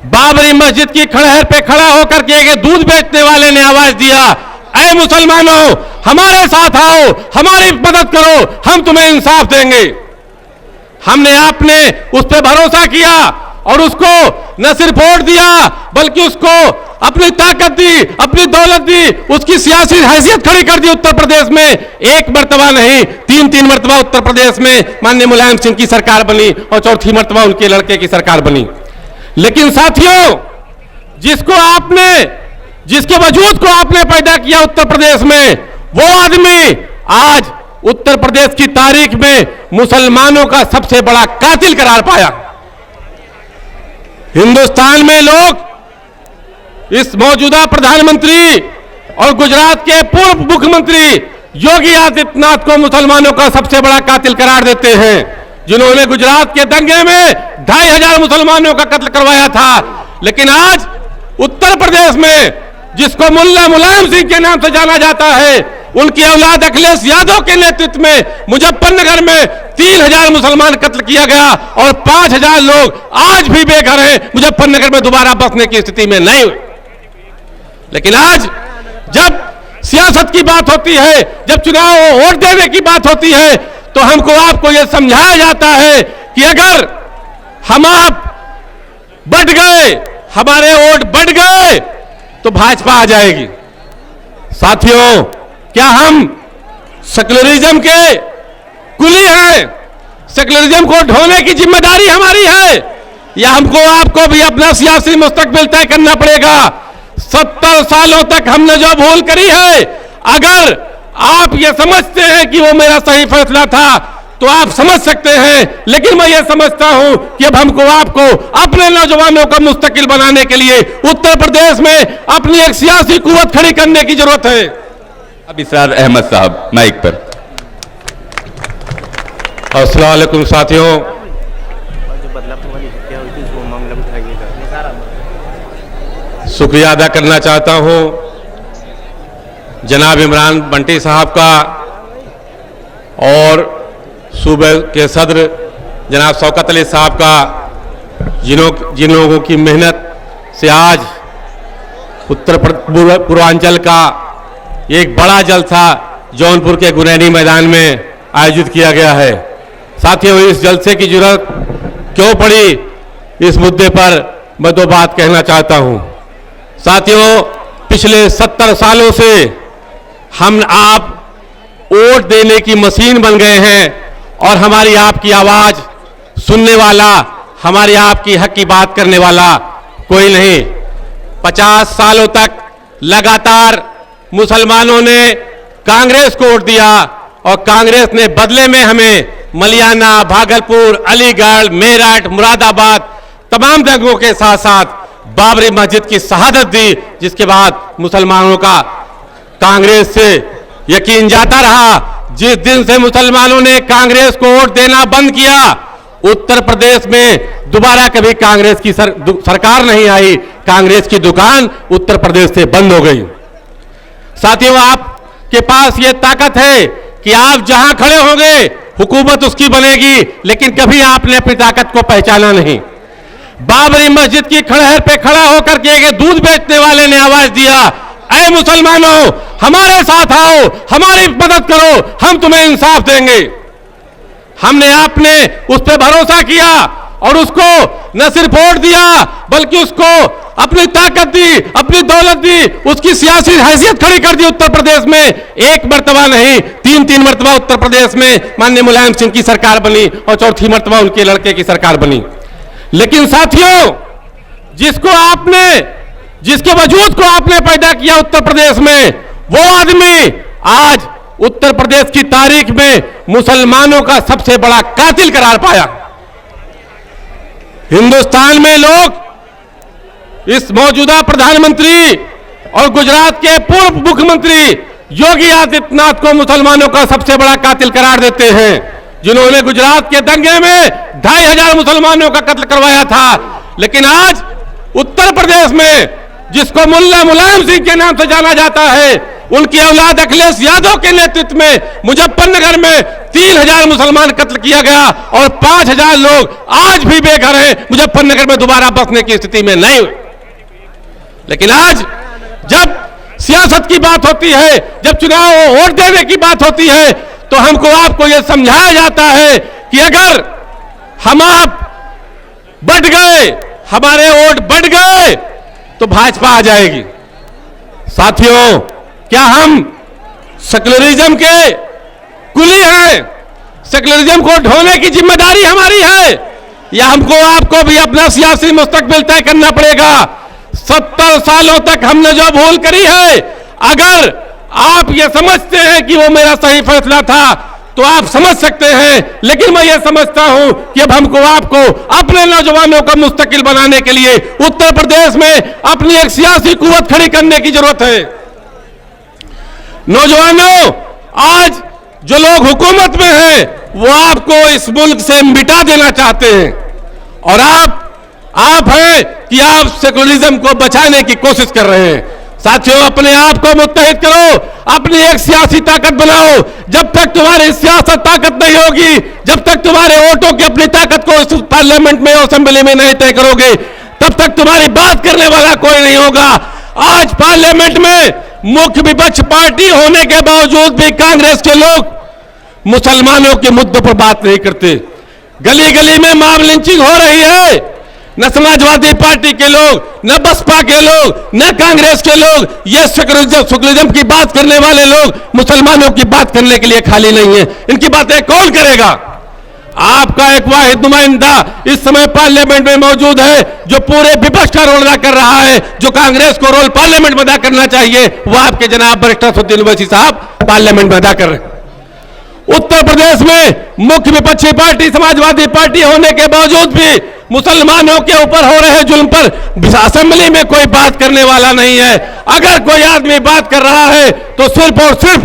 बाबरी मस्जिद की खड़हर पे खड़ा होकर के दूध बेचने वाले ने आवाज दिया, ऐ मुसलमानों हमारे साथ आओ, हमारी मदद करो, हम तुम्हें इंसाफ देंगे। हमने आपने उस पर भरोसा किया और उसको न सिर्फ वोट दिया बल्कि उसको अपनी ताकत दी, अपनी दौलत दी, उसकी सियासी हैसियत खड़ी कर दी। उत्तर प्रदेश में एक मर्तबा नहीं, तीन मर्तबा उत्तर प्रदेश में माननीय मुलायम सिंह की सरकार बनी और चौथी मर्तबा उनके लड़के की सरकार बनी। लेकिन साथियों, जिसके वजूद को आपने पैदा किया उत्तर प्रदेश में, वो आदमी आज उत्तर प्रदेश की तारीख में मुसलमानों का सबसे बड़ा कातिल करार पाया। हिंदुस्तान में लोग इस मौजूदा प्रधानमंत्री और गुजरात के पूर्व मुख्यमंत्री योगी आदित्यनाथ को मुसलमानों का सबसे बड़ा कातिल करार देते हैं, जिन्होंने गुजरात के दंगे में 2500 मुसलमानों का कत्ल करवाया था। लेकिन आज उत्तर प्रदेश में जिसको मुल्ला मुलायम सिंह के नाम से जाना जाता है, उनकी औलाद अखिलेश यादव के नेतृत्व में मुजफ्फरनगर में 3000 मुसलमान कत्ल किया गया और 5000 लोग आज भी बेघर हैं, मुजफ्फरनगर में दोबारा बसने की स्थिति में नहीं हुई। लेकिन आज जब सियासत की बात होती है, जब चुनाव वोट देने की बात होती है, तो हमको आपको यह समझाया जाता है कि अगर हम आप बढ़ गए, हमारे वोट बढ़ गए तो भाजपा आ जाएगी। साथियों, क्या हम सेक्युलरिज्म के कुली हैं? सेक्युलरिज्म को ढोने की जिम्मेदारी हमारी है या हमको आपको भी अपना सियासी मुस्तकबिल तय करना पड़ेगा? 70 सालों तक हमने जो भूल करी है, अगर आप ये समझते हैं कि वो मेरा सही फैसला था तो आप समझ सकते हैं, लेकिन मैं ये समझता हूं कि अब हमको आपको अपने नौजवानों को मुस्तकिल बनाने के लिए उत्तर प्रदेश में अपनी एक सियासी कुव्वत खड़ी करने की जरूरत है। अब इसरार अहमद साहब माइक पर। अस्सलाम वालेकुम साथियों, शुक्रिया अदा करना चाहता हूं जनाब इमरान बंटी साहब का और सूबे के सदर जनाब शौकत अली साहब का, जिन लोगों की मेहनत से आज उत्तर पूर्वांचल का एक बड़ा जलसा जौनपुर के गुनैनी मैदान में आयोजित किया गया है। साथियों, इस जलसे की जरूरत क्यों पड़ी, इस मुद्दे पर मैं दो बात कहना चाहता हूं। साथियों, पिछले 70 सालों से हम आप वोट देने की मशीन बन गए हैं और हमारी आपकी आवाज सुनने वाला, हमारी आपकी हक की बात करने वाला कोई नहीं। 50 सालों तक लगातार मुसलमानों ने कांग्रेस को वोट दिया और कांग्रेस ने बदले में हमें मलियाना, भागलपुर, अलीगढ़, मेरठ, मुरादाबाद तमाम जगहों के साथ साथ बाबरी मस्जिद की शहादत दी, जिसके बाद मुसलमानों का कांग्रेस से यकीन जाता रहा। जिस दिन से मुसलमानों ने कांग्रेस को वोट देना बंद किया, उत्तर प्रदेश में दोबारा कभी कांग्रेस की सरकार नहीं आई, कांग्रेस की दुकान उत्तर प्रदेश से बंद हो गई। साथियों, आपके पास ये ताकत है कि आप जहां खड़े होंगे हुकूमत उसकी बनेगी, लेकिन कभी आपने अपनी ताकत को पहचाना नहीं। बाबरी मस्जिद की खड़हर पे खड़ा होकर के दूध बेचने वाले ने आवाज दिया, ऐ मुसलमानों हमारे साथ आओ, हमारी मदद करो, हम तुम्हें इंसाफ देंगे। हमने आपने उस पर भरोसा किया और उसको न सिर्फ वोट दिया बल्कि उसको अपनी ताकत दी, अपनी दौलत दी, उसकी सियासी हैसियत खड़ी कर दी। उत्तर प्रदेश में एक मर्तबा नहीं, तीन मर्तबा उत्तर प्रदेश में माननीय मुलायम सिंह की सरकार बनी और चौथी मर्तबा उनके लड़के की सरकार बनी। लेकिन साथियों, जिसके वजूद को आपने पैदा किया उत्तर प्रदेश में, वो आदमी आज उत्तर प्रदेश की तारीख में मुसलमानों का सबसे बड़ा कातिल करार पाया। हिंदुस्तान में लोग इस मौजूदा प्रधानमंत्री और गुजरात के पूर्व मुख्यमंत्री योगी आदित्यनाथ को मुसलमानों का सबसे बड़ा कातिल करार देते हैं, जिन्होंने गुजरात के दंगे में 2500 मुसलमानों का कत्ल करवाया था। लेकिन आज उत्तर प्रदेश में जिसको मुल्ला मुलायम सिंह के नाम से जाना जाता है, उनकी औलाद अखिलेश यादव के नेतृत्व में मुजफ्फरनगर में 3000 मुसलमान कत्ल किया गया और 5000 लोग आज भी बेघर हैं, मुजफ्फरनगर में दोबारा बसने की स्थिति में नहीं हुए। लेकिन आज जब सियासत की बात होती है, जब चुनाव वोट देने की बात होती है, तो हमको आपको यह समझाया जाता है कि अगर हम आप बढ़ गए, हमारे वोट बढ़ गए, तो भाजपा आ जाएगी। साथियों, क्या हम सेक्युलरिज्म के कुली हैं? सेक्युलरिज्म को ढोने की जिम्मेदारी हमारी है, या हमको आपको भी अपना सियासी मुस्तकबिल तय करना पड़ेगा? 70 सालों तक हमने जो भूल करी है, अगर आप ये समझते हैं कि वो मेरा सही फैसला था तो आप समझ सकते हैं, लेकिन मैं ये समझता हूं कि अब हमको आपको अपने नौजवानों का मुस्तकिल बनाने के लिए उत्तर प्रदेश में अपनी एक सियासी कुव्वत खड़ी करने की जरूरत है। नौजवानों, आज जो लोग हुकूमत में हैं वो आपको इस मुल्क से मिटा देना चाहते हैं, और आप हैं कि आप सेकुलरिज्म को बचाने की कोशिश कर रहे हैं। साथियों, अपने आप को मुत्तहिद करो, अपनी एक सियासी ताकत बनाओ। जब तक तुम्हारी सियासत ताकत नहीं होगी, जब तक तुम्हारे वोटों की अपनी ताकत को इस पार्लियामेंट में, असेंबली में नहीं तय करोगे, तब तक तुम्हारी बात करने वाला कोई नहीं होगा। आज पार्लियामेंट में मुख्य विपक्ष पार्टी होने के बावजूद भी कांग्रेस के लोग मुसलमानों के मुद्दों पर बात नहीं करते। गली गली में मॉब लिंचिंग हो रही है। न समाजवादी पार्टी के लोग, न बसपा के लोग, न कांग्रेस के लोग, ये सेकुलरिज्म की बात करने वाले लोग मुसलमानों की बात करने के लिए खाली नहीं है। इनकी बातें कौन करेगा? आपका एक वाहिद नुमाइंदा इस समय पार्लियामेंट में मौजूद है जो पूरे विपक्ष का रोल अदा कर रहा है। जो कांग्रेस को रोल पार्लियामेंट में अदा करना चाहिए वो आपके जनाब बैरिस्टर असदुद्दीन ओवैसी साहब पार्लियामेंट में अदा कर रहे हैं। उत्तर प्रदेश में मुख्य विपक्षी पार्टी समाजवादी पार्टी होने के बावजूद भी मुसलमानों के ऊपर हो रहे जुल्म पर असेंबली में कोई बात करने वाला नहीं है। अगर कोई आदमी बात कर रहा है तो सिर्फ और सिर्फ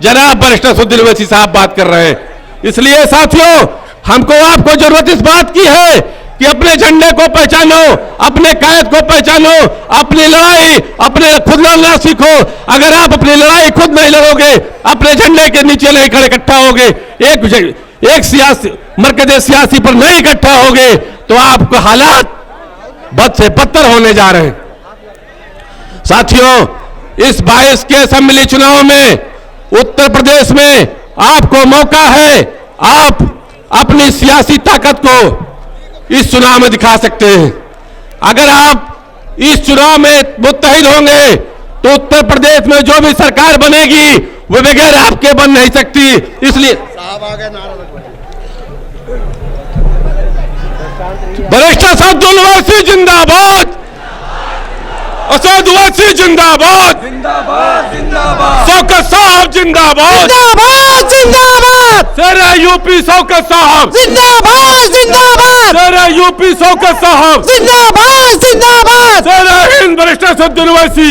जनाब बैरिस्टर असदुद्दीन ओवैसी साहब बात कर रहे हैं। इसलिए साथियों, हमको आपको जरूरत इस बात की है कि अपने झंडे को पहचानो, अपने कायद को पहचानो, अपनी लड़ाई अपने खुद लड़ना सीखो। अगर आप अपनी लड़ाई खुद नहीं लड़ोगे, अपने झंडे के नीचे नहीं खड़े इकट्ठा होगे, एक सियासी मरकज़े सियासी पर नहीं इकट्ठा होगे, तो आपको हालात बद से बदतर होने जा रहे हैं। साथियों, इस 22 के असेंबली चुनाव में उत्तर प्रदेश में आपको मौका है, आप अपनी सियासी ताकत को इस चुनाव में दिखा सकते हैं। अगर आप इस चुनाव में मुत्तहिद होंगे तो उत्तर प्रदेश में जो भी सरकार बनेगी वो बगैर आपके बन नहीं सकती। इसलिए बैरिस्टर असदुद्दीन ओवैसी जिंदाबाद, असद ओवैसी जिंदाबाद, शौकत साहब जिंदाबाद, शेर यूपी शौकत साहब जिंदाबाद, शेर यूपी शौकत साहब जिंदाबाद, शेर हिंद बैरिस्टर असदुद्दीन ओवैसी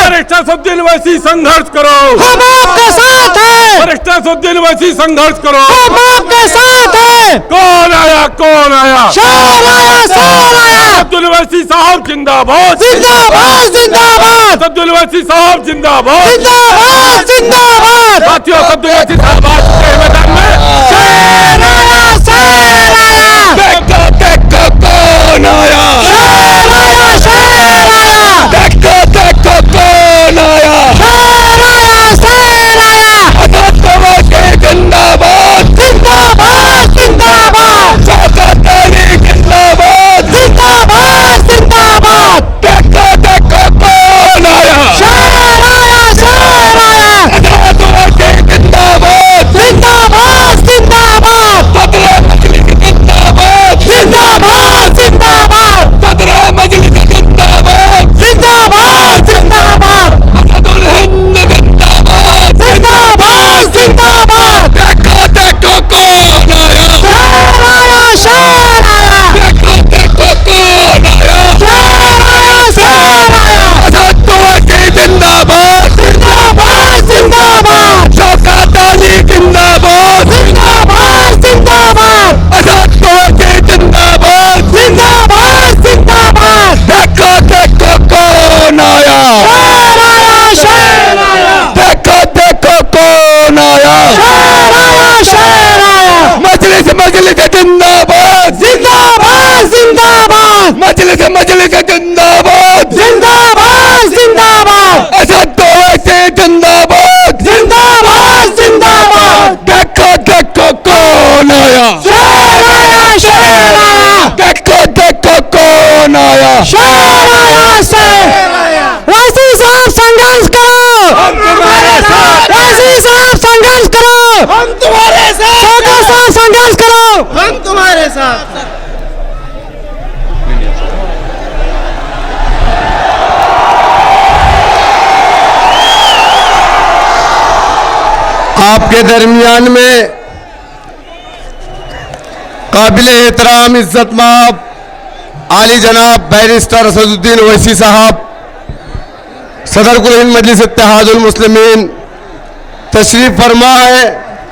बैरिस्टर असदुद्दीन ओवैसी संघर्ष करो, हम आपके साथ हैं। बैरिस्टर असदुद्दीन ओवैसी संघर्ष करो, हम आपके साथ हैं। कौन आया, कौन आया? शेर आया। असदुद्दीन ओवैसी साहब जिंदाबाद, असदुद्दीन ओवैसी साहब जिंदाबाद। साथियों, असदुद्दीन ओवैसी साहब आज के मैदान में देखो देखो कौन आया, देखो देखो कौन आया, असद ओवैसी जिंदाबाद, शौकत अली जिंदाबाद, देखो देखो कौन आया, असद ओवैसी जिंदाबाद, मजलिस जिंदाबाद जिंदाबाद जिंदाबाद असद ओवैसी जिंदाबाद जिंदाबाद जिंदाबाद देखो कौन आया शेर आया शेर आया देखो कौन आया शेर आया शेर आया वैसी साहब संघर्ष करो हम तुम्हारे साथ वैसी साहब संघर्ष करो हम तुम्हारे साथ छोटे साहब संघर्ष करो हम तुम्हारे साथ आपके दरमियान में काबिल एहतराम इज्जत माब आली जनाब बैरिस्टर असदुद्दीन ओवैसी साहब सदर कुल हिंद मजलिस इत्तेहादुल मुस्लिमीन तशरीफ फरमा है।